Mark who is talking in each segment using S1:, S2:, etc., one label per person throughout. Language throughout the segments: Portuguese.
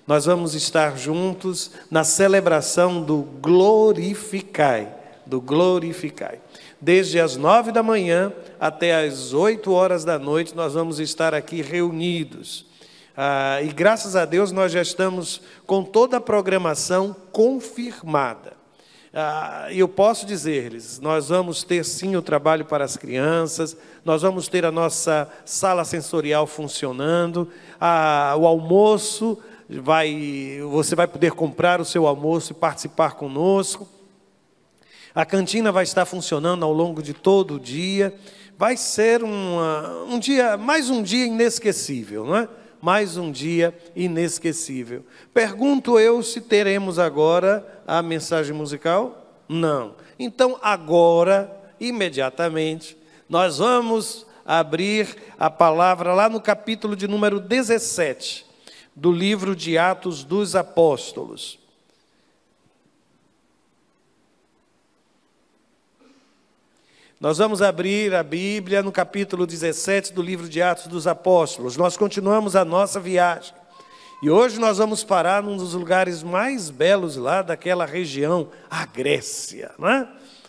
S1: Nós vamos estar juntos na celebração do Glorificai, Desde as 9 da manhã até as 8 horas da noite, nós vamos estar aqui reunidos. E graças a Deus nós já estamos com toda a programação confirmada. E eu posso dizer-lhes, nós vamos ter sim o trabalho para as crianças, nós vamos ter a nossa sala sensorial funcionando, o almoço, você vai poder comprar o seu almoço e participar conosco. A cantina vai estar funcionando ao longo de todo o dia. Vai ser mais um dia inesquecível, não é? Mais um dia inesquecível. Pergunto eu se teremos agora a mensagem musical? Não. Então, agora, imediatamente, nós vamos abrir a palavra lá no capítulo de número 17, do livro de Atos dos Apóstolos. Nós vamos abrir a Bíblia no capítulo 17 do livro de Atos dos Apóstolos. Nós continuamos a nossa viagem. E hoje nós vamos parar num dos lugares mais belos lá daquela região, a Grécia, não é?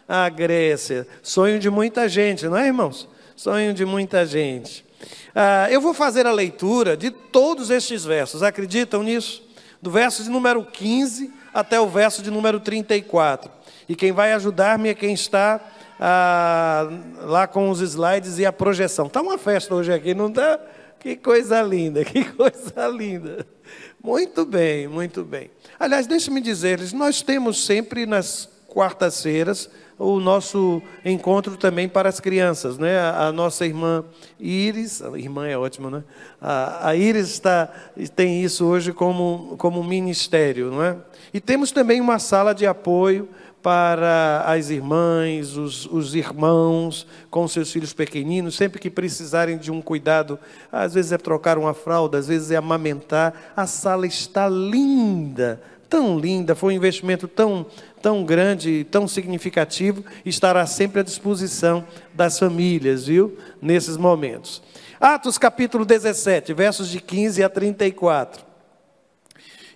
S1: A Grécia, sonho de muita gente, não é, irmãos? Sonho de muita gente. Eu vou fazer a leitura de todos estes versos, acreditam nisso? Do verso de número 15 até o verso de número 34. E quem vai ajudar-me é quem está lá com os slides e a projeção. Está uma festa hoje aqui, não está? Que coisa linda, que coisa linda. Muito bem, muito bem. Aliás, deixe-me dizer-lhes, nós temos sempre nas quartas-feiras o nosso encontro também para as crianças, né? A nossa irmã Iris, a irmã é ótima, né? A Iris tem isso hoje como ministério, não é? E temos também uma sala de apoio para as irmãs, os irmãos com seus filhos pequeninos, sempre que precisarem de um cuidado, às vezes é trocar uma fralda, às vezes é amamentar. A sala está linda, tão linda, foi um investimento tão grande, tão significativo, estará sempre à disposição das famílias, viu? Nesses momentos. Atos capítulo 17, versos de 15 a 34.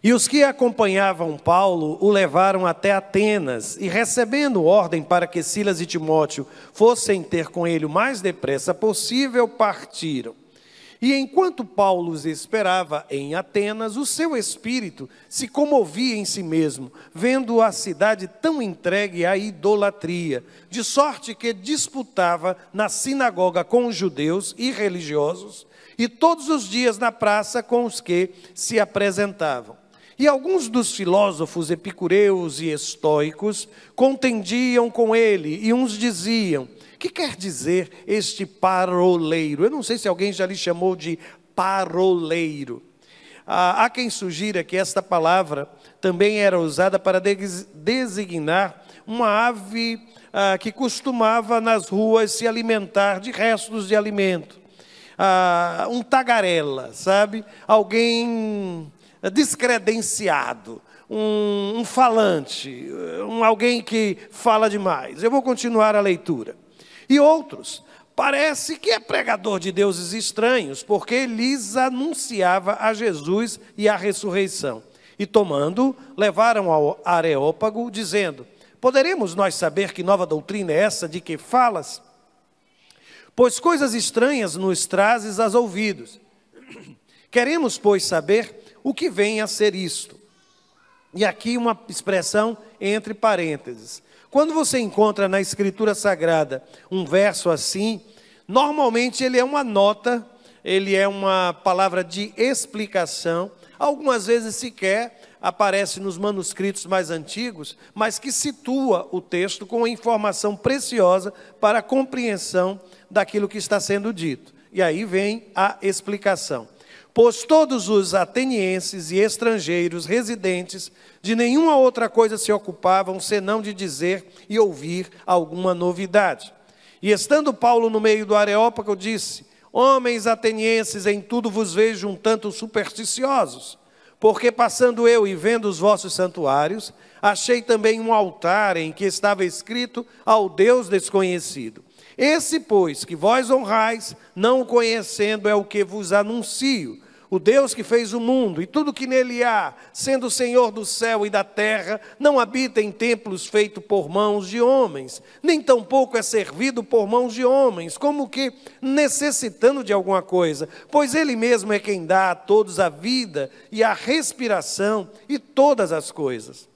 S1: E os que acompanhavam Paulo o levaram até Atenas, e recebendo ordem para que Silas e Timóteo fossem ter com ele o mais depressa possível, partiram. E enquanto Paulo os esperava em Atenas, o seu espírito se comovia em si mesmo, vendo a cidade tão entregue à idolatria, de sorte que disputava na sinagoga com os judeus e religiosos, e todos os dias na praça com os que se apresentavam. E alguns dos filósofos epicureus e estoicos contendiam com ele, e uns diziam: que quer dizer este paroleiro? Eu não sei se alguém já lhe chamou de paroleiro. Há quem sugira que esta palavra também era usada para designar uma ave que costumava nas ruas se alimentar de restos de alimento. Um tagarela, sabe? Alguém descredenciado, um falante, alguém que fala demais. Eu vou continuar a leitura. E outros, parece que é pregador de deuses estranhos, porque lhes anunciava a Jesus e a ressurreição. E tomando, levaram ao Areópago, dizendo: poderemos nós saber que nova doutrina é essa de que falas? Pois coisas estranhas nos trazes aos ouvidos. Queremos, pois, saber o que vem a ser isto. E aqui uma expressão entre parênteses. Quando você encontra na Escritura Sagrada um verso assim, normalmente ele é uma nota, ele é uma palavra de explicação, algumas vezes sequer aparece nos manuscritos mais antigos, mas que situa o texto com informação preciosa para a compreensão daquilo que está sendo dito. E aí vem a explicação. Pois todos os atenienses e estrangeiros residentes de nenhuma outra coisa se ocupavam, senão de dizer e ouvir alguma novidade. E estando Paulo no meio do Areópago, disse: homens atenienses, em tudo vos vejo um tanto supersticiosos, porque passando eu e vendo os vossos santuários, achei também um altar em que estava escrito ao Deus desconhecido. Esse, pois, que vós honrais, não o conhecendo, é o que vos anuncio. O Deus que fez o mundo e tudo que nele há, sendo o Senhor do céu e da terra, não habita em templos feitos por mãos de homens, nem tampouco é servido por mãos de homens, como que necessitando de alguma coisa, pois ele mesmo é quem dá a todos a vida e a respiração e todas as coisas.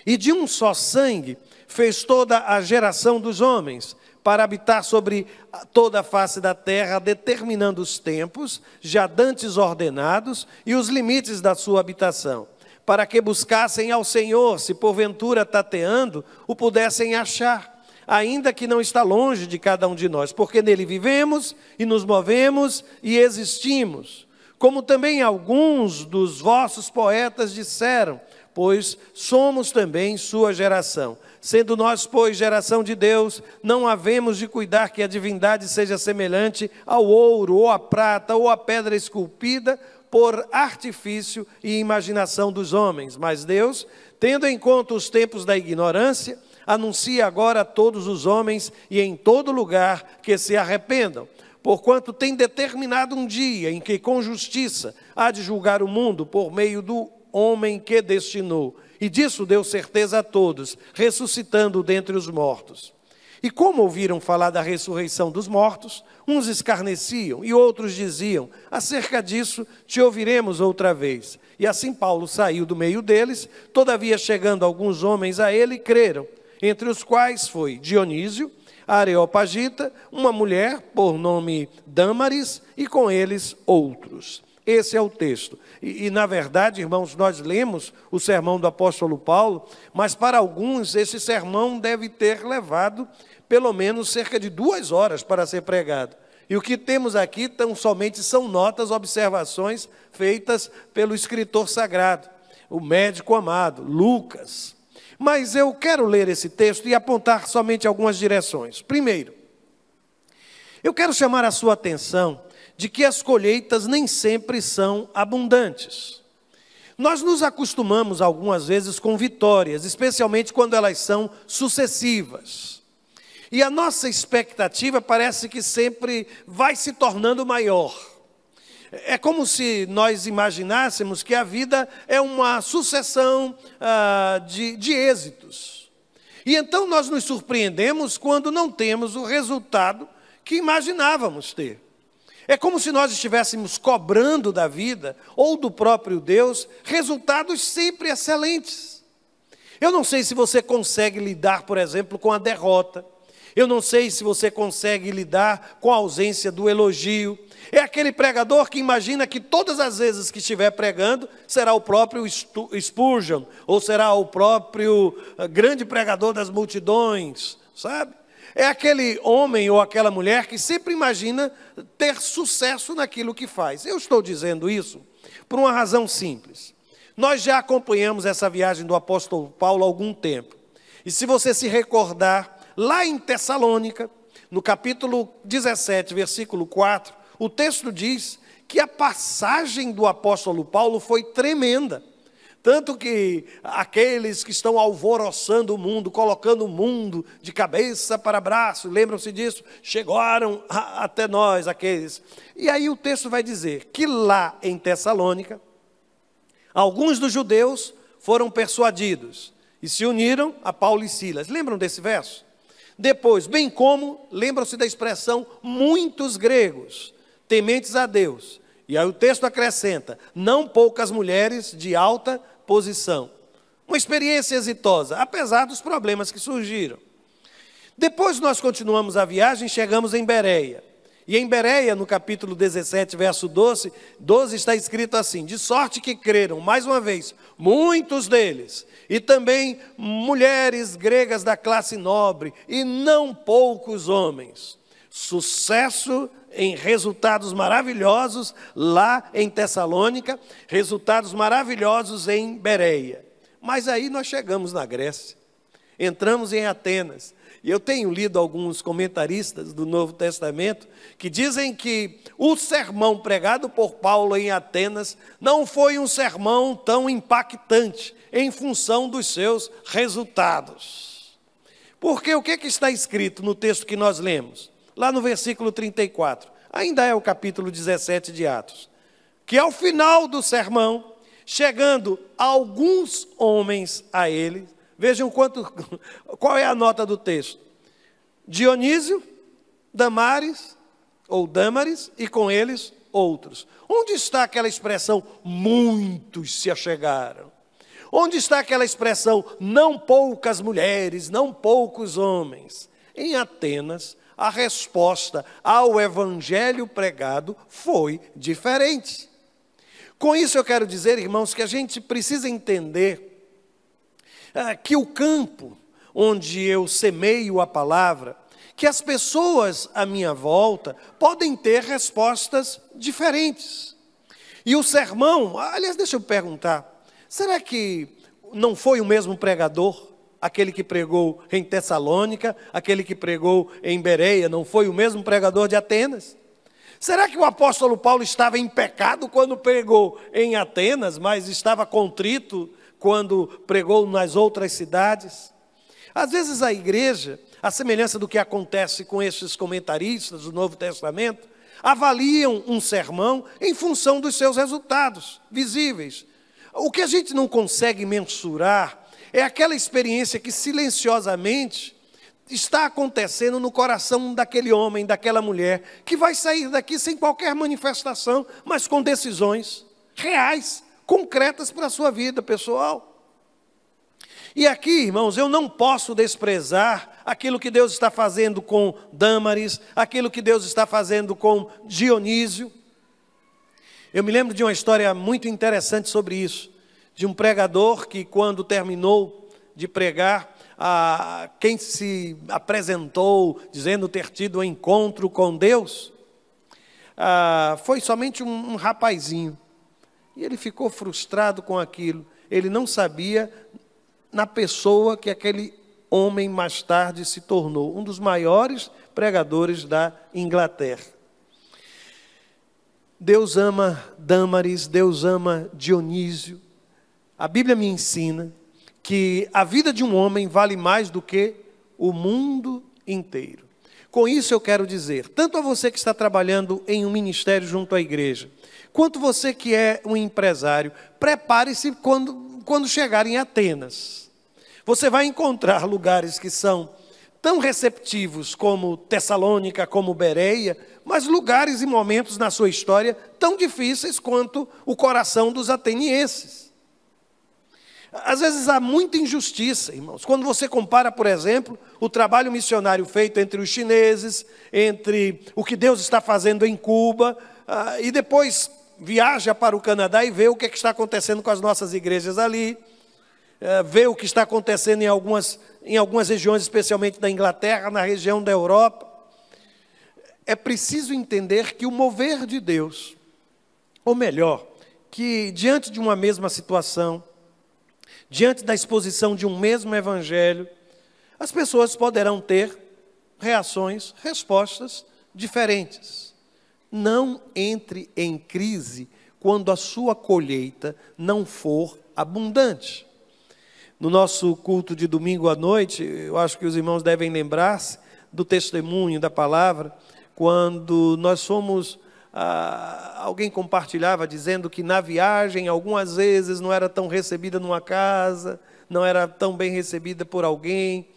S1: E de um só sangue fez toda a geração dos homens, para habitar sobre toda a face da terra, determinando os tempos, já dantes ordenados, e os limites da sua habitação, para que buscassem ao Senhor, se porventura tateando, o pudessem achar, ainda que não está longe de cada um de nós, porque nele vivemos, e nos movemos, e existimos. Como também alguns dos vossos poetas disseram, pois somos também sua geração. Sendo nós, pois, geração de Deus, não havemos de cuidar que a divindade seja semelhante ao ouro, ou à prata, ou à pedra esculpida por artifício e imaginação dos homens. Mas Deus, tendo em conta os tempos da ignorância, anuncia agora a todos os homens e em todo lugar que se arrependam, porquanto tem determinado um dia em que com justiça há de julgar o mundo por meio do homem que destinou, e disso deu certeza a todos, ressuscitando dentre os mortos. E como ouviram falar da ressurreição dos mortos, uns escarneciam e outros diziam, acerca disso te ouviremos outra vez. E assim Paulo saiu do meio deles, todavia chegando alguns homens a ele, creram, entre os quais foi Dionísio, Areopagita, uma mulher por nome Dâmaris, e com eles outros. Esse é o texto. E, na verdade, irmãos, nós lemos o sermão do apóstolo Paulo, mas para alguns esse sermão deve ter levado pelo menos cerca de 2 horas para ser pregado. E o que temos aqui somente são notas, observações feitas pelo escritor sagrado, o médico amado, Lucas. Mas eu quero ler esse texto e apontar somente algumas direções. Primeiro, eu quero chamar a sua atenção de que as colheitas nem sempre são abundantes. Nós nos acostumamos algumas vezes com vitórias, especialmente quando elas são sucessivas. E a nossa expectativa parece que sempre vai se tornando maior. É como se nós imaginássemos que a vida é uma sucessão de êxitos. E então nós nos surpreendemos quando não temos o resultado que imaginávamos ter. É como se nós estivéssemos cobrando da vida, ou do próprio Deus, resultados sempre excelentes. Eu não sei se você consegue lidar, por exemplo, com a derrota. Eu não sei se você consegue lidar com a ausência do elogio. É aquele pregador que imagina que todas as vezes que estiver pregando, será o próprio Spurgeon, ou será o próprio grande pregador das multidões, sabe? É aquele homem ou aquela mulher que sempre imagina ter sucesso naquilo que faz. Eu estou dizendo isso por uma razão simples. Nós já acompanhamos essa viagem do apóstolo Paulo há algum tempo. E se você se recordar, lá em Tessalônica, no capítulo 17, versículo 4, o texto diz que a passagem do apóstolo Paulo foi tremenda. Tanto que aqueles que estão alvoroçando o mundo, colocando o mundo de cabeça para braço, lembram-se disso? Chegaram até nós, aqueles. E aí o texto vai dizer que lá em Tessalônica, alguns dos judeus foram persuadidos e se uniram a Paulo e Silas. Lembram desse verso? Depois, bem como, lembram-se da expressão, muitos gregos, tementes a Deus. E aí o texto acrescenta, não poucas mulheres de alta posição. Uma experiência exitosa, apesar dos problemas que surgiram. Depois nós continuamos a viagem, chegamos em Bereia. E em Bereia, no capítulo 17, verso 12 está escrito assim, de sorte que creram, mais uma vez, muitos deles, e também mulheres gregas da classe nobre, e não poucos homens. Sucesso em resultados maravilhosos lá em Tessalônica, resultados maravilhosos em Bereia. Mas aí nós chegamos na Grécia, entramos em Atenas. E eu tenho lido alguns comentaristas do Novo Testamento que dizem que o sermão pregado por Paulo em Atenas não foi um sermão tão impactante em função dos seus resultados. Porque o que está escrito no texto que nós lemos? Lá no versículo 34, ainda é o capítulo 17 de Atos. que ao final do sermão, chegando alguns homens a ele, vejam qual é a nota do texto: Dionísio, Damares, ou Dâmaris, e com eles outros. Onde está aquela expressão, muitos se achegaram? Onde está aquela expressão, não poucas mulheres, não poucos homens? Em Atenas, a resposta ao evangelho pregado foi diferente. Com isso eu quero dizer, irmãos, que a gente precisa entender que o campo onde eu semeio a palavra, que as pessoas à minha volta podem ter respostas diferentes. E o sermão, aliás, deixa eu perguntar, será que não foi o mesmo pregador? Aquele que pregou em Tessalônica, aquele que pregou em Bereia, não foi o mesmo pregador de Atenas? Será que o apóstolo Paulo estava em pecado quando pregou em Atenas, mas estava contrito quando pregou nas outras cidades? Às vezes a igreja, à semelhança do que acontece com estes comentaristas do Novo Testamento, avaliam um sermão em função dos seus resultados visíveis. O que a gente não consegue mensurar é aquela experiência que silenciosamente está acontecendo no coração daquele homem, daquela mulher, que vai sair daqui sem qualquer manifestação, mas com decisões reais, concretas para a sua vida pessoal. E aqui, irmãos, eu não posso desprezar aquilo que Deus está fazendo com Dâmaris, aquilo que Deus está fazendo com Dionísio. Eu me lembro de uma história muito interessante sobre isso, de um pregador que, quando terminou de pregar, quem se apresentou dizendo ter tido um encontro com Deus, foi somente um rapazinho. E ele ficou frustrado com aquilo. Ele não sabia na pessoa que aquele homem mais tarde se tornou um dos maiores pregadores da Inglaterra. Deus ama Dâmaris, Deus ama Dionísio. A Bíblia me ensina que a vida de um homem vale mais do que o mundo inteiro. Com isso eu quero dizer, tanto a você que está trabalhando em um ministério junto à igreja, quanto você que é um empresário, prepare-se quando chegar em Atenas. Você vai encontrar lugares que são tão receptivos como Tessalônica, como Bereia, mas lugares e momentos na sua história tão difíceis quanto o coração dos atenienses. Às vezes há muita injustiça, irmãos. Quando você compara, por exemplo, o trabalho missionário feito entre os chineses, entre o que Deus está fazendo em Cuba, e depois viaja para o Canadá e vê o que está acontecendo com as nossas igrejas ali, vê o que está acontecendo em algumas regiões, especialmente da Inglaterra, na região da Europa. É preciso entender que o mover de Deus, ou melhor, que diante de uma mesma situação, diante da exposição de um mesmo evangelho, as pessoas poderão ter reações, respostas diferentes. Não entre em crise quando a sua colheita não for abundante. No nosso culto de domingo à noite, eu acho que os irmãos devem lembrar-se do testemunho da palavra, quando nós fomos, alguém compartilhava dizendo que na viagem, algumas vezes, não era tão recebida numa casa, não era tão bem recebida por alguém.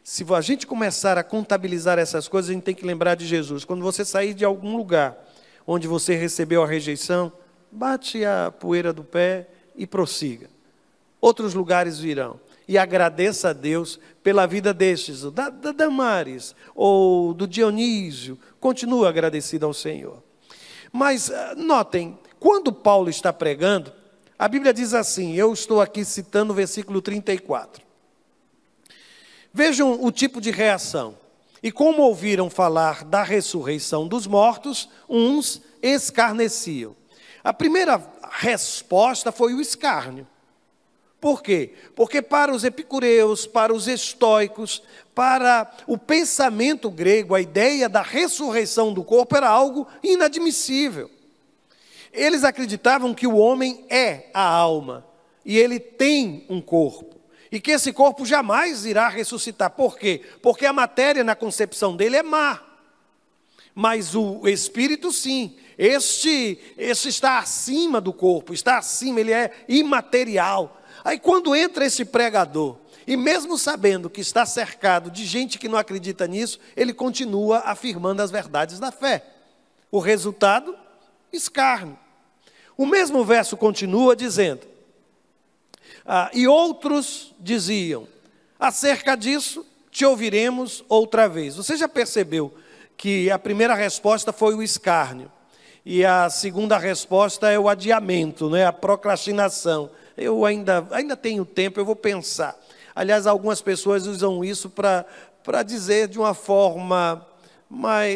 S1: Se a gente começar a contabilizar essas coisas, a gente tem que lembrar de Jesus. Quando você sair de algum lugar onde você recebeu a rejeição, bate a poeira do pé e prossiga. Outros lugares virão. E agradeça a Deus pela vida destes, da Damares ou do Dionísio. Continua agradecido ao Senhor. Mas notem, quando Paulo está pregando, a Bíblia diz assim, eu estou aqui citando o versículo 34. Vejam o tipo de reação. E como ouviram falar da ressurreição dos mortos, uns escarneciam. A primeira resposta foi o escárnio. Por quê? Porque para os epicureus, para os estoicos, para o pensamento grego, a ideia da ressurreição do corpo era algo inadmissível. Eles acreditavam que o homem é a alma, e ele tem um corpo, e que esse corpo jamais irá ressuscitar. Por quê? Porque a matéria na concepção dele é má, mas o espírito sim, Este está acima do corpo, está acima, ele é imaterial. Aí quando entra esse pregador, e mesmo sabendo que está cercado de gente que não acredita nisso, ele continua afirmando as verdades da fé. O resultado? Escárnio. O mesmo verso continua dizendo, e outros diziam, acerca disso te ouviremos outra vez. Você já percebeu que a primeira resposta foi o escárnio, e a segunda resposta é o adiamento, né? A procrastinação. Eu ainda tenho tempo, eu vou pensar. Aliás, algumas pessoas usam isso para dizer de uma forma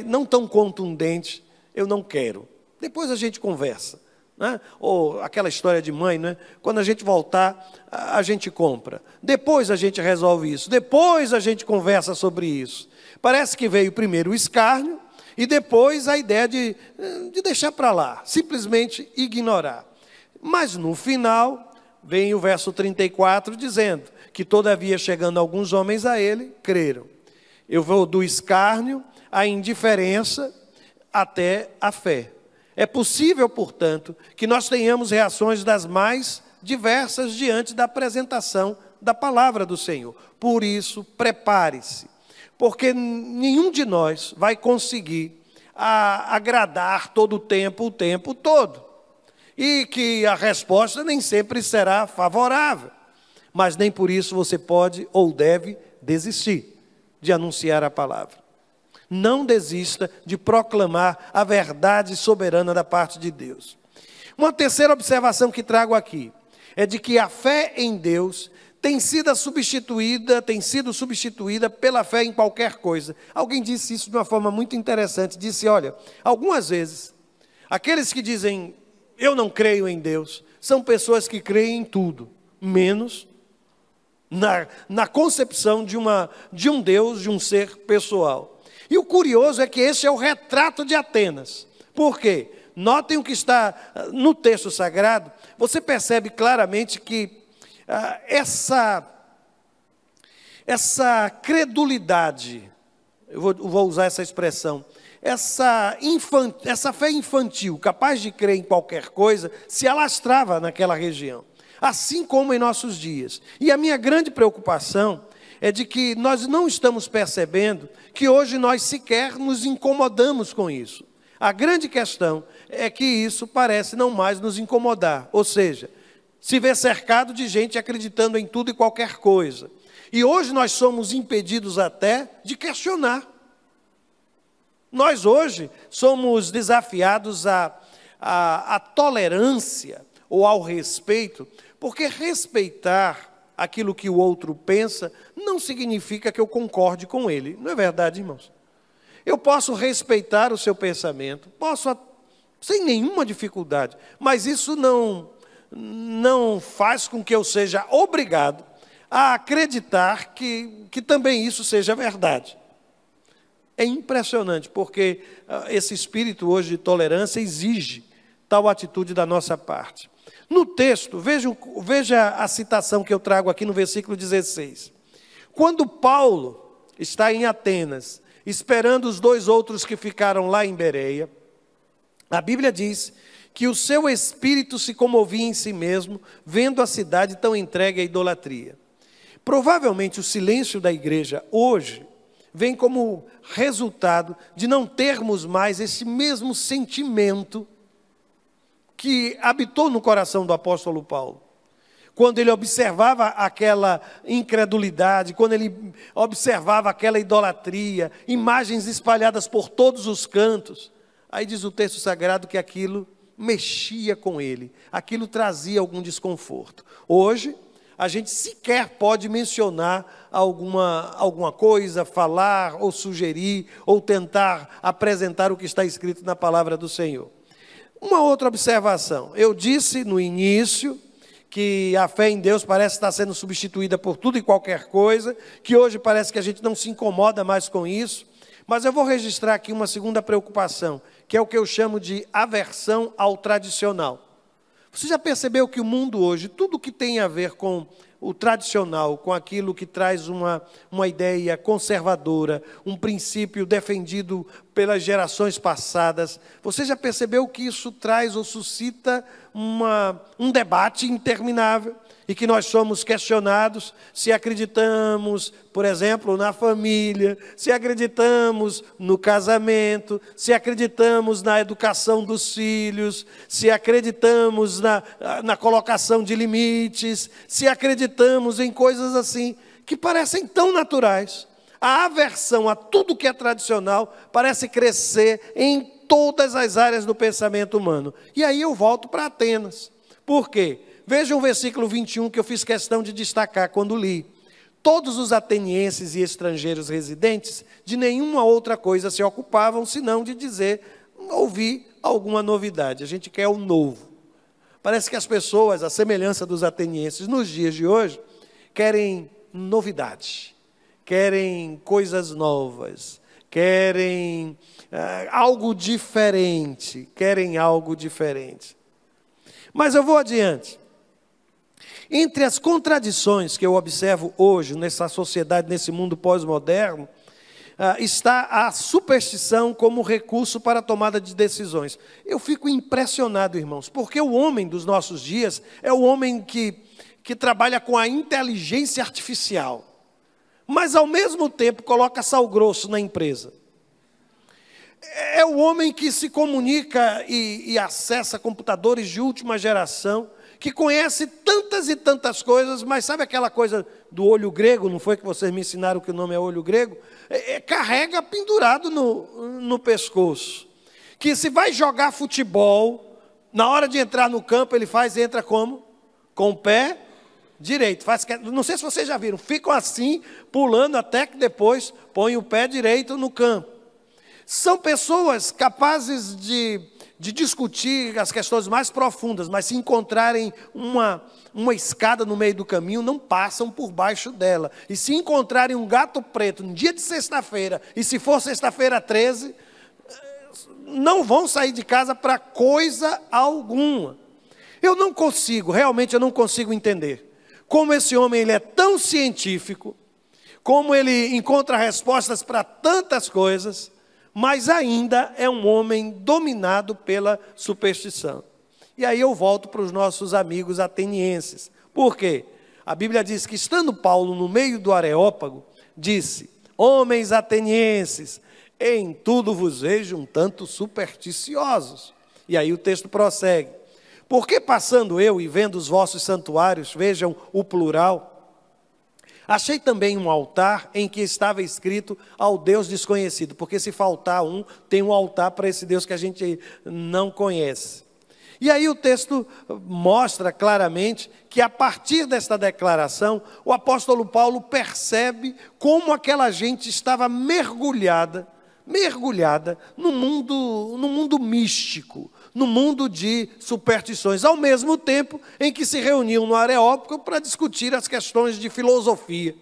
S1: não tão contundente, eu não quero. Depois a gente conversa. Né? Ou aquela história de mãe, né? Quando a gente voltar, a gente compra. Depois a gente resolve isso. Depois a gente conversa sobre isso. Parece que veio primeiro o escárnio e depois a ideia de deixar para lá, simplesmente ignorar. Mas no final vem o verso 34 dizendo que todavia chegando alguns homens a ele, creram. Eu vou do escárnio à indiferença até a fé. É possível, portanto, que nós tenhamos reações das mais diversas diante da apresentação da palavra do Senhor. Por isso, prepare-se, porque nenhum de nós vai conseguir agradar todo o tempo todo. E que a resposta nem sempre será favorável. Mas nem por isso você pode ou deve desistir de anunciar a palavra. Não desista de proclamar a verdade soberana da parte de Deus. Uma terceira observação que trago aqui é de que a fé em Deus tem sido substituída pela fé em qualquer coisa. Alguém disse isso de uma forma muito interessante. Disse, olha, algumas vezes, aqueles que dizem, eu não creio em Deus, são pessoas que creem em tudo, menos na concepção de um Deus, de um ser pessoal. E o curioso é que esse é o retrato de Atenas. Por quê? Notem o que está no texto sagrado. Você percebe claramente que essa credulidade, eu vou usar essa expressão, essa fé infantil, capaz de crer em qualquer coisa, se alastrava naquela região. Assim como em nossos dias. E a minha grande preocupação é de que nós não estamos percebendo que hoje nós sequer nos incomodamos com isso. A grande questão é que isso parece não mais nos incomodar. Ou seja, se vê cercado de gente acreditando em tudo e qualquer coisa. E hoje nós somos impedidos até de questionar. Nós hoje somos desafiados à tolerância ou ao respeito, porque respeitar aquilo que o outro pensa não significa que eu concorde com ele. Não é verdade, irmãos? Eu posso respeitar o seu pensamento, posso sem nenhuma dificuldade, mas isso não faz com que eu seja obrigado a acreditar que também isso seja verdade. É impressionante, porque esse espírito hoje de tolerância exige tal atitude da nossa parte. No texto, veja a citação que eu trago aqui no versículo 16. Quando Paulo está em Atenas, esperando os dois outros que ficaram lá em Bereia, a Bíblia diz que o seu espírito se comovia em si mesmo, vendo a cidade tão entregue à idolatria. Provavelmente o silêncio da igreja hoje vem como resultado de não termos mais esse mesmo sentimento que habitou no coração do apóstolo Paulo. Quando ele observava aquela incredulidade, quando ele observava aquela idolatria, imagens espalhadas por todos os cantos, aí diz o texto sagrado que aquilo mexia com ele, aquilo trazia algum desconforto. Hoje, a gente sequer pode mencionar alguma coisa, falar ou sugerir, ou tentar apresentar o que está escrito na palavra do Senhor. Uma outra observação, eu disse no início que a fé em Deus parece estar sendo substituída por tudo e qualquer coisa, que hoje parece que a gente não se incomoda mais com isso, mas eu vou registrar aqui uma segunda preocupação, que é o que eu chamo de aversão ao tradicional. Você já percebeu que o mundo hoje, tudo que tem a ver com o tradicional, com aquilo que traz uma ideia conservadora, um princípio defendido pelas gerações passadas, você já percebeu que isso traz ou suscita um debate interminável? E que nós somos questionados se acreditamos, por exemplo, na família, se acreditamos no casamento, se acreditamos na educação dos filhos, se acreditamos na colocação de limites, se acreditamos em coisas assim, que parecem tão naturais. A aversão a tudo que é tradicional parece crescer em todas as áreas do pensamento humano. E aí eu volto para Atenas. Por quê? Veja o versículo 21 que eu fiz questão de destacar quando li. Todos os atenienses e estrangeiros residentes de nenhuma outra coisa se ocupavam, senão de dizer, ouvir alguma novidade. A gente quer o novo. Parece que as pessoas, à semelhança dos atenienses nos dias de hoje, querem novidade, querem coisas novas, querem algo diferente, Mas eu vou adiante. Entre as contradições que eu observo hoje nessa sociedade, nesse mundo pós-moderno, está a superstição como recurso para a tomada de decisões. Eu fico impressionado, irmãos, porque o homem dos nossos dias é o homem que trabalha com a inteligência artificial, mas ao mesmo tempo coloca sal grosso na empresa. É o homem que se comunica e acessa computadores de última geração, que conhece tantas e tantas coisas, mas sabe aquela coisa do olho grego, não foi que vocês me ensinaram que o nome é olho grego? Carrega pendurado no pescoço. Que se vai jogar futebol, na hora de entrar no campo, entra como? Com o pé direito. Não sei se vocês já viram, ficam assim, pulando até que depois põem o pé direito no campo. São pessoas capazes de discutir as questões mais profundas, mas se encontrarem uma escada no meio do caminho, não passam por baixo dela. E se encontrarem um gato preto no dia de sexta-feira, e se for sexta-feira 13, não vão sair de casa para coisa alguma. Realmente eu não consigo entender como esse homem ele é tão científico, como ele encontra respostas para tantas coisas, mas ainda é um homem dominado pela superstição. E aí eu volto para os nossos amigos atenienses. Por quê? A Bíblia diz que, estando Paulo no meio do Areópago, disse: homens atenienses, em tudo vos vejo um tanto supersticiosos. E aí o texto prossegue: porque passando eu e vendo os vossos santuários, vejam o plural, achei também um altar em que estava escrito ao Deus desconhecido, porque se faltar um, tem um altar para esse Deus que a gente não conhece. E aí o texto mostra claramente que a partir desta declaração, o apóstolo Paulo percebe como aquela gente estava mergulhada no mundo místico, no mundo de superstições, ao mesmo tempo em que se reuniam no Areópago para discutir as questões de filosofia.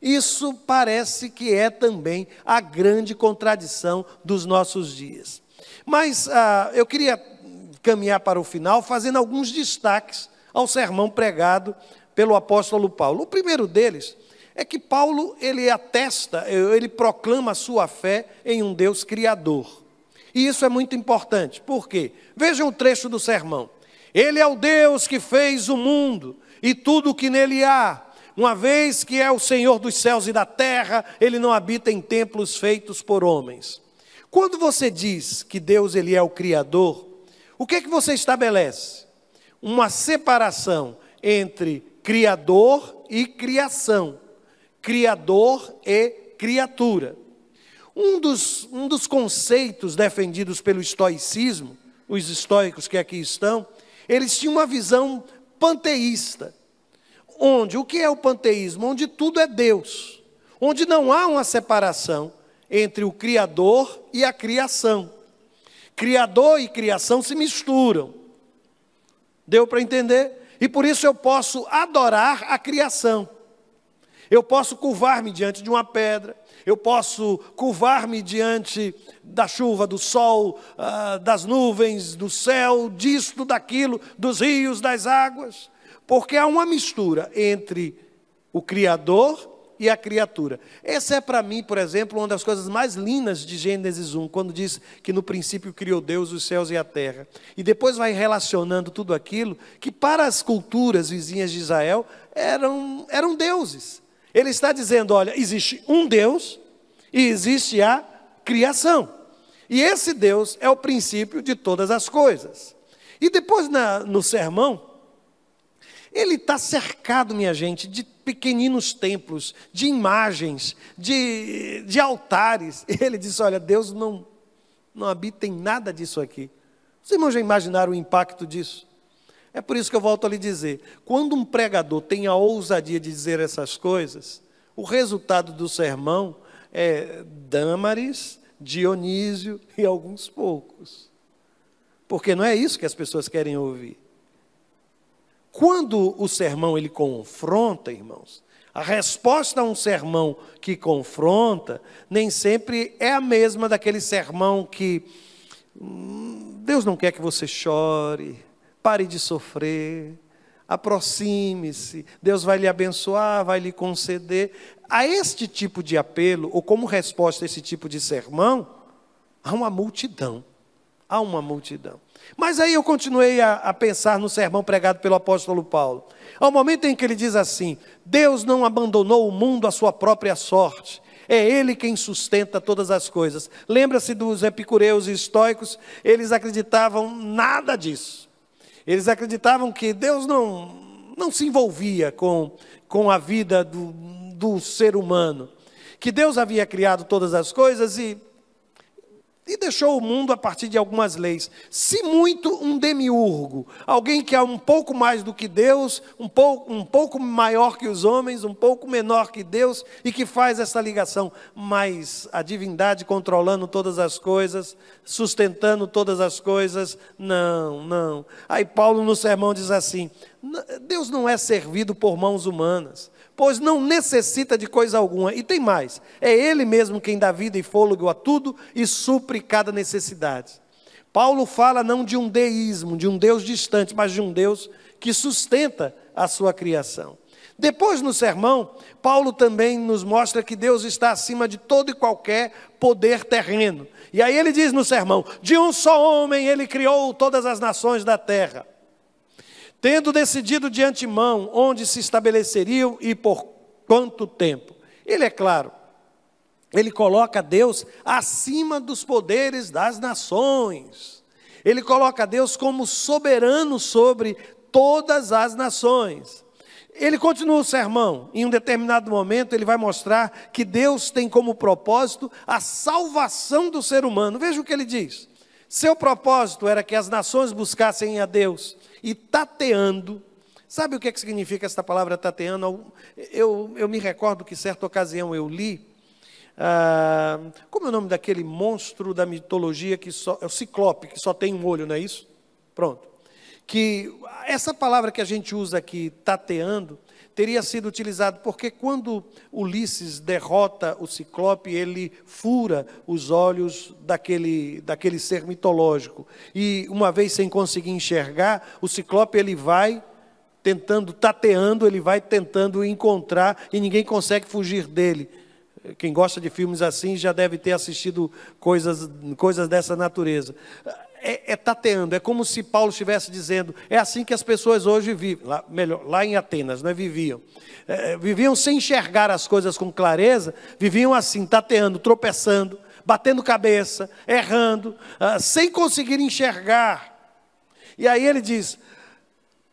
S1: Isso parece que é também a grande contradição dos nossos dias. Mas eu queria caminhar para o final fazendo alguns destaques ao sermão pregado pelo apóstolo Paulo. O primeiro deles é que Paulo, ele proclama a sua fé em um Deus criador. E isso é muito importante. Por quê? Vejam o trecho do sermão. Ele é o Deus que fez o mundo e tudo o que nele há. Uma vez que é o Senhor dos céus e da terra, ele não habita em templos feitos por homens. Quando você diz que Deus ele é o Criador, o que é que você estabelece? Uma separação entre Criador e criação. Criador e criatura. Um dos conceitos defendidos pelo estoicismo, os estoicos que aqui estão, eles tinham uma visão panteísta. O que é o panteísmo? Onde tudo é Deus. Onde não há uma separação entre o Criador e a criação. Criador e criação se misturam. Deu para entender? E por isso eu posso adorar a criação. Eu posso curvar-me diante de uma pedra, eu posso curvar-me diante da chuva, do sol, das nuvens, do céu, disto, daquilo, dos rios, das águas, porque há uma mistura entre o Criador e a criatura. Essa é para mim, por exemplo, uma das coisas mais lindas de Gênesis 1, quando diz que no princípio criou Deus os céus e a terra. E depois vai relacionando tudo aquilo que para as culturas vizinhas de Israel eram deuses. Ele está dizendo, olha, existe um Deus e existe a criação. E esse Deus é o princípio de todas as coisas. E depois no sermão, ele está cercado, minha gente, de pequeninos templos, de imagens, de altares. E ele disse, olha, Deus não habita em nada disso aqui. Os irmãos já imaginaram o impacto disso? É por isso que eu volto a lhe dizer, quando um pregador tem a ousadia de dizer essas coisas, o resultado do sermão é Dâmaris, Dionísio e alguns poucos. Porque não é isso que as pessoas querem ouvir. Quando o sermão ele confronta, irmãos, a resposta a um sermão que confronta, nem sempre é a mesma daquele sermão que Deus não quer que você chore, pare de sofrer, aproxime-se, Deus vai lhe abençoar, vai lhe conceder. A este tipo de apelo, ou como resposta a esse tipo de sermão, há uma multidão. Há uma multidão. Mas aí eu continuei a pensar no sermão pregado pelo apóstolo Paulo. Ao momento em que ele diz assim, Deus não abandonou o mundo à sua própria sorte. É Ele quem sustenta todas as coisas. Lembra-se dos epicureus e estoicos? Eles acreditavam nada disso. Eles acreditavam que Deus não se envolvia com a vida do ser humano. Que Deus havia criado todas as coisas e deixou o mundo a partir de algumas leis. Se muito, um demiurgo, alguém que é um pouco mais do que Deus, um pouco maior que os homens, um pouco menor que Deus, e que faz essa ligação. Mas a divindade controlando todas as coisas, sustentando todas as coisas, não. Aí Paulo no sermão diz assim, Deus não é servido por mãos humanas, pois não necessita de coisa alguma. E tem mais, é Ele mesmo quem dá vida e fôlego a tudo e supre cada necessidade. Paulo fala não de um deísmo, de um Deus distante, mas de um Deus que sustenta a sua criação. Depois no sermão, Paulo também nos mostra que Deus está acima de todo e qualquer poder terreno. E aí ele diz no sermão, de um só homem ele criou todas as nações da terra, tendo decidido de antemão onde se estabeleceriam e por quanto tempo. Ele é claro, ele coloca Deus acima dos poderes das nações. Ele coloca Deus como soberano sobre todas as nações. Ele continua o sermão, em um determinado momento ele vai mostrar que Deus tem como propósito a salvação do ser humano. Veja o que ele diz. Seu propósito era que as nações buscassem a Deus e tateando. Sabe o que significa essa palavra tateando? Eu me recordo que certa ocasião eu li, como é o nome daquele monstro da mitologia, é o Ciclope, que só tem um olho, não é isso? Pronto. Que essa palavra que a gente usa aqui, tateando, teria sido utilizado porque quando Ulisses derrota o Ciclope, ele fura os olhos daquele ser mitológico. E uma vez sem conseguir enxergar, o Ciclope ele vai tentando, tateando, ele vai tentando encontrar e ninguém consegue fugir dele. Quem gosta de filmes assim já deve ter assistido coisas dessa natureza. Tateando, é como se Paulo estivesse dizendo, é assim que as pessoas hoje vivem, lá em Atenas, viviam. Viviam sem enxergar as coisas com clareza, viviam assim, tateando, tropeçando, batendo cabeça, errando, sem conseguir enxergar. E aí ele diz,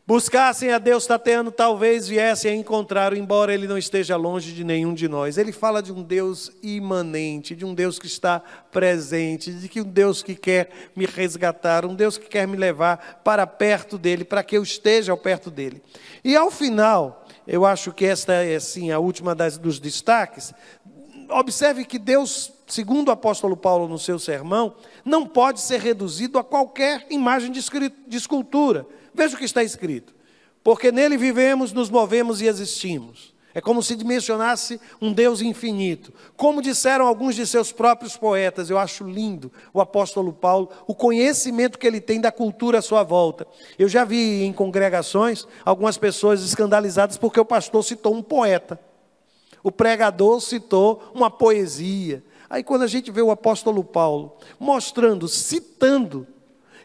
S1: buscassem a Deus tateando, talvez viessem a encontrar, embora Ele não esteja longe de nenhum de nós. Ele fala de um Deus imanente, de um Deus que está presente, de um Deus que quer me resgatar, um Deus que quer me levar para perto dEle, para que eu esteja ao perto dEle. E ao final, eu acho que esta é sim a última dos destaques, observe que Deus, segundo o apóstolo Paulo no seu sermão, não pode ser reduzido a qualquer imagem de escultura. Veja o que está escrito. Porque nele vivemos, nos movemos e existimos. É como se dimensionasse um Deus infinito. Como disseram alguns de seus próprios poetas, eu acho lindo o apóstolo Paulo, o conhecimento que ele tem da cultura à sua volta. Eu já vi em congregações algumas pessoas escandalizadas porque o pastor citou um poeta. O pregador citou uma poesia. Aí quando a gente vê o apóstolo Paulo mostrando, citando,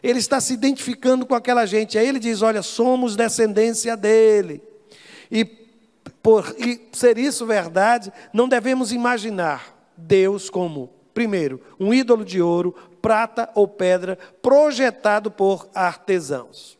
S1: ele está se identificando com aquela gente. Aí ele diz, olha, somos descendência dele. E por ser isso verdade, não devemos imaginar Deus como, primeiro, um ídolo de ouro, prata ou pedra, projetado por artesãos.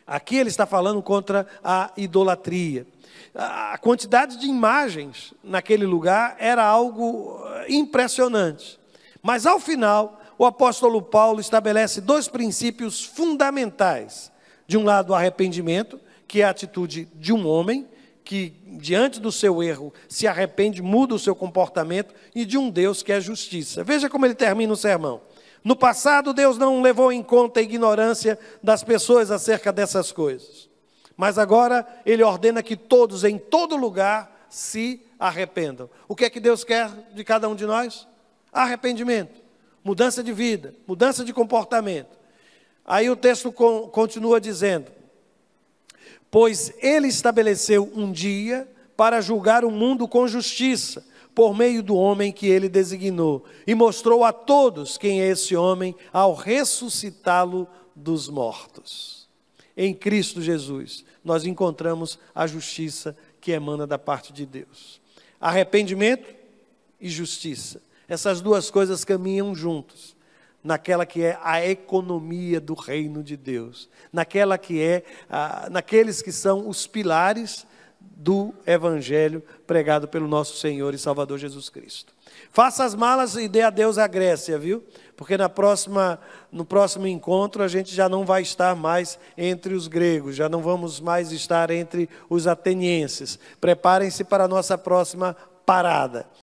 S1: Aqui ele está falando contra a idolatria. A quantidade de imagens naquele lugar era algo impressionante. Mas ao final, o apóstolo Paulo estabelece dois princípios fundamentais. De um lado, o arrependimento, que é a atitude de um homem, que diante do seu erro se arrepende, muda o seu comportamento, e de um Deus que é justiça. Veja como ele termina o sermão. No passado, Deus não levou em conta a ignorância das pessoas acerca dessas coisas. Mas agora, Ele ordena que todos, em todo lugar, se arrependam. O que é que Deus quer de cada um de nós? Arrependimento, mudança de vida, mudança de comportamento. Aí o texto continua dizendo, pois Ele estabeleceu um dia para julgar o mundo com justiça, por meio do homem que Ele designou, e mostrou a todos quem é esse homem ao ressuscitá-lo dos mortos. Em Cristo Jesus, nós encontramos a justiça que emana da parte de Deus. Arrependimento e justiça. Essas duas coisas caminham juntos. Naquela que é a economia do reino de Deus. Naqueles que são os pilares do Evangelho pregado pelo nosso Senhor e Salvador Jesus Cristo. Faça as malas e dê adeus à Grécia, viu? Porque no próximo encontro a gente já não vai estar mais entre os gregos, já não vamos mais estar entre os atenienses. Preparem-se para a nossa próxima parada.